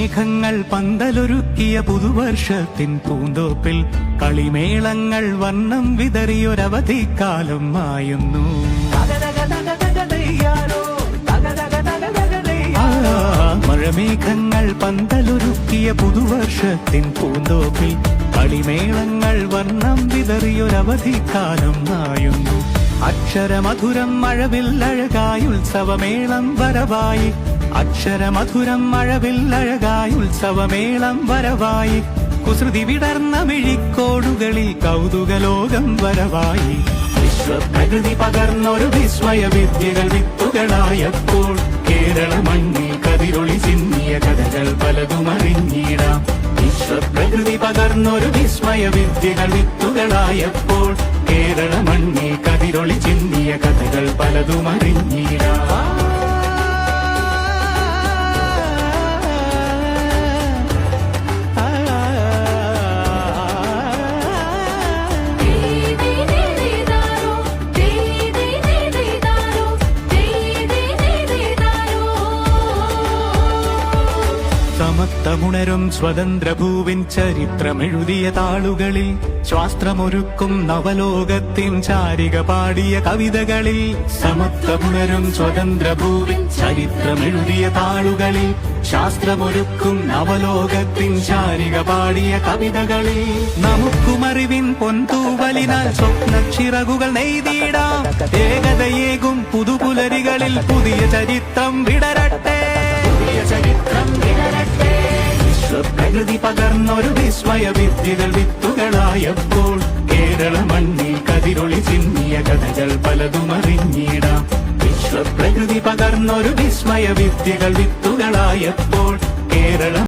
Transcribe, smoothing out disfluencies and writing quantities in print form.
മഴമേഘങ്ങൾ പന്തലൊരുക്കിയ പുതുവർഷത്തിൻ പൂന്തോപ്പിൽ കളിമേളങ്ങൾ വർണ്ണം വിതറിയൊരവധിക്കാലം മായുന്നു. മഴമേഘങ്ങൾ പന്തലൊരുക്കിയ പുതുവർഷത്തിൻ പൂന്തോപ്പിൽ കളിമേളങ്ങൾ വർണ്ണം വിതറിയൊരവധിക്കാലം മായുന്നു. അക്ഷരമധുരം മഴവില്ലഴകായി ഉത്സവമേളം വരവായി. അക്ഷരമധുരം മഴവില്ലഴകായി ഉത്സവമേളം വരവായി. കുസൃതി വിടർന്ന മിഴിക്കോടുകളിൽ കൗതുകലോകം വരവായി. വിശ്വപ്രകൃതി പകർന്നൊരു വിസ്മയ വിദ്യകൾ വിത്തുകളായപ്പോൾ കേരള മണ്ണിൽ കതിരൊളി ചിന്നിയ കഥകൾ പലതും അറിഞ്ഞിടാം. വിശ്വപ്രകൃതി പകർന്നൊരു വിസ്മയ വിദ്യകൾ വിത്തുകളായപ്പോൾ കേരള മണ്ണിൽ കതിരൊളി ചിന്നിയ കഥകൾ പലതും അറിഞ്ഞിടാം. സമത്വമുണരും സ്വതന്ത്രഭൂവിൻ ചരിത്രമെഴുതിയ താളുകളിൽ ശാസ്ത്രമൊരുക്കും നവലോകത്തിൻ ചാരിക പാടിയ കവിതകളിൽ. സമത്വമുണരും സ്വതന്ത്രഭൂവിൻ ചരിത്രമെഴുതിയ താളുകളിൽ ശാസ്ത്രമൊരുക്കും നവലോകത്തിൻ ചാരിക പാടിയ കവിതകളിൽ. നമുക്കുമറിവിൻ പൊന്തൂവലിനാൽ സ്വപ്നച്ചിറകുകൾ നെയ്തിടാം. ഏകതയേകും പുതുപുലരികളിൽ പുതിയ ചരിത്രം വിടരട്ടെ. വിശ്വപ്രകൃതി പകർന്നൊരു വിസ്മയ വിദ്യകൾ വിത്തുകളായപ്പോൾ കേരള മണ്ണിൽ കതിരൊളി ചിന്നിയ കഥകൾ പലതും അറിഞ്ഞിടാം. വിശ്വപ്രകൃതി പകർന്നൊരു വിസ്മയ വിദ്യകൾ വിത്തുകളായപ്പോൾ കേരള